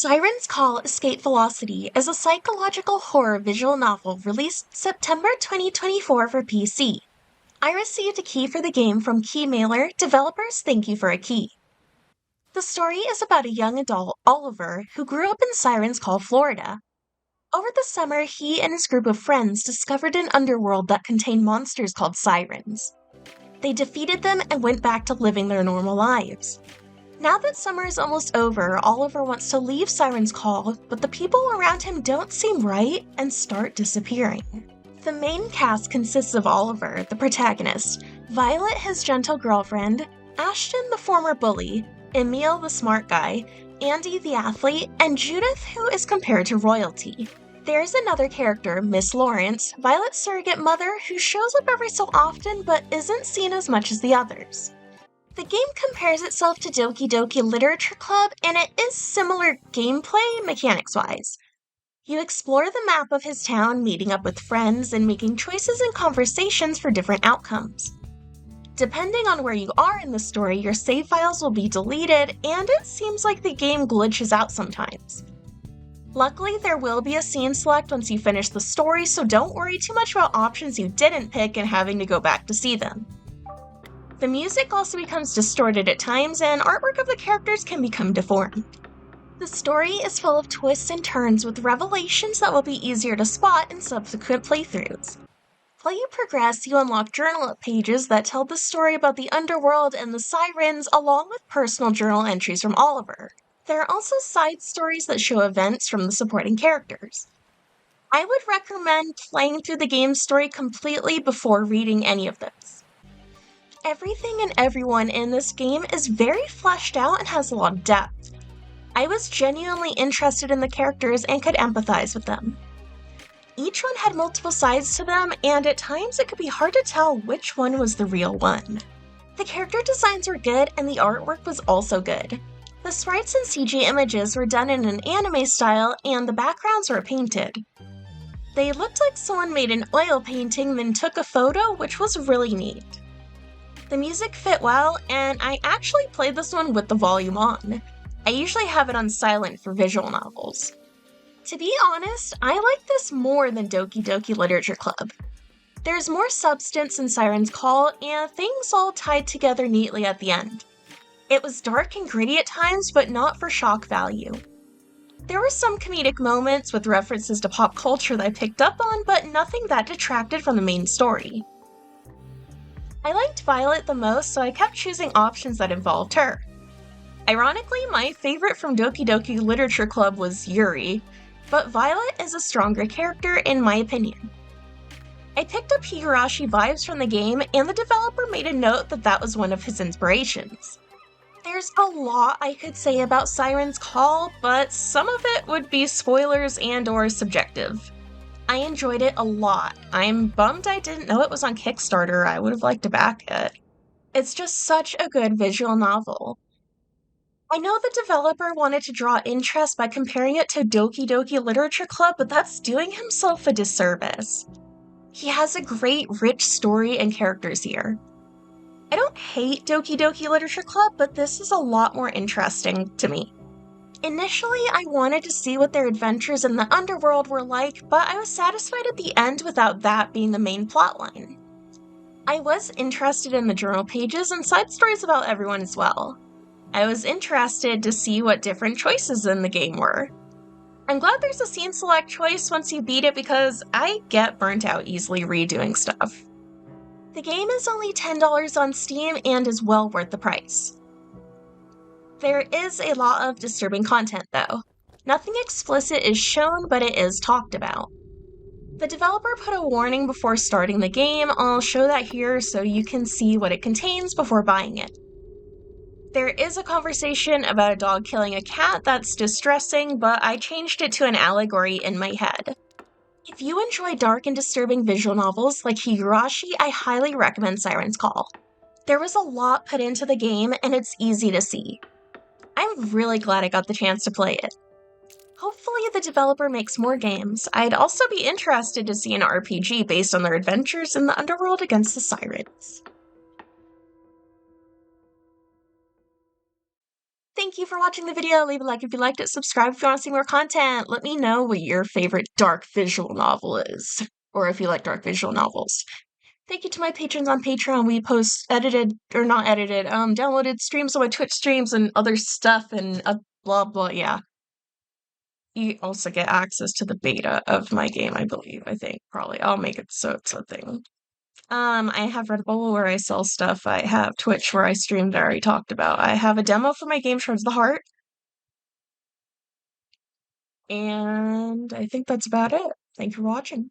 Siren's Call Escape Velocity is a psychological horror visual novel released September 2024 for PC. I received a key for the game from Keymailer. Developers, thank you for a key. The story is about a young adult, Oliver, who grew up in Siren's Call, Florida. Over the summer, he and his group of friends discovered an underworld that contained monsters called sirens. They defeated them and went back to living their normal lives. Now that summer is almost over, Oliver wants to leave Siren's Call, but the people around him don't seem right and start disappearing. The main cast consists of Oliver, the protagonist, Violet, his gentle girlfriend, Ashton, the former bully, Emil, the smart guy, Andy, the athlete, and Judith, who is compared to royalty. There's another character, Miss Lawrence, Violet's surrogate mother, who shows up every so often but isn't seen as much as the others. The game compares itself to Doki Doki Literature Club, and it is similar gameplay mechanics-wise. You explore the map of his town, meeting up with friends, and making choices and conversations for different outcomes. Depending on where you are in the story, your save files will be deleted, and it seems like the game glitches out sometimes. Luckily, there will be a scene select once you finish the story, so don't worry too much about options you didn't pick and having to go back to see them. The music also becomes distorted at times, and artwork of the characters can become deformed. The story is full of twists and turns with revelations that will be easier to spot in subsequent playthroughs. While you progress, you unlock journal pages that tell the story about the underworld and the sirens, along with personal journal entries from Oliver. There are also side stories that show events from the supporting characters. I would recommend playing through the game's story completely before reading any of this. Everything and everyone in this game is very fleshed out and has a lot of depth. I was genuinely interested in the characters and could empathize with them. Each one had multiple sides to them, and at times it could be hard to tell which one was the real one. The character designs were good, and the artwork was also good. The sprites and CG images were done in an anime style, and the backgrounds were painted. They looked like someone made an oil painting, then took a photo, which was really neat. The music fit well, and I actually played this one with the volume on. I usually have it on silent for visual novels. To be honest, I like this more than Doki Doki Literature Club. There's more substance in Siren's Call, and things all tied together neatly at the end. It was dark and gritty at times, but not for shock value. There were some comedic moments with references to pop culture that I picked up on, but nothing that detracted from the main story. I liked Violet the most, so I kept choosing options that involved her. Ironically, my favorite from Doki Doki Literature Club was Yuri, but Violet is a stronger character in my opinion. I picked up Higurashi vibes from the game, and the developer made a note that that was one of his inspirations. There's a lot I could say about Siren's Call, but some of it would be spoilers and/or subjective. I enjoyed it a lot. I'm bummed I didn't know it was on Kickstarter. I would have liked to back it. It's just such a good visual novel. I know the developer wanted to draw interest by comparing it to Doki Doki Literature Club, but that's doing himself a disservice. He has a great, rich story and characters here. I don't hate Doki Doki Literature Club, but this is a lot more interesting to me. Initially, I wanted to see what their adventures in the underworld were like, but I was satisfied at the end without that being the main plotline. I was interested in the journal pages and side stories about everyone as well. I was interested to see what different choices in the game were. I'm glad there's a scene select choice once you beat it because I get burnt out easily redoing stuff. The game is only $10 on Steam and is well worth the price. There is a lot of disturbing content though. Nothing explicit is shown, but it is talked about. The developer put a warning before starting the game. I'll show that here so you can see what it contains before buying it. There is a conversation about a dog killing a cat that's distressing, but I changed it to an allegory in my head. If you enjoy dark and disturbing visual novels like Higurashi, I highly recommend Siren's Call. There was a lot put into the game, and it's easy to see. I'm really glad I got the chance to play it. Hopefully the developer makes more games. I'd also be interested to see an RPG based on their adventures in the underworld against the sirens. Thank you for watching the video. Leave a like if you liked it. Subscribe if you want to see more content. Let me know what your favorite dark visual novel is, or if you like dark visual novels. Thank you to my patrons on Patreon. We post edited, or not edited, downloaded streams on my Twitch streams and other stuff and blah blah, yeah. You also get access to the beta of my game, I believe. I think, probably. I'll make it so it's a thing. I have Redbubble where I sell stuff. I have Twitch where I streamed, I already talked about. I have a demo for my game Shards of the Heart. And I think that's about it. Thank you for watching.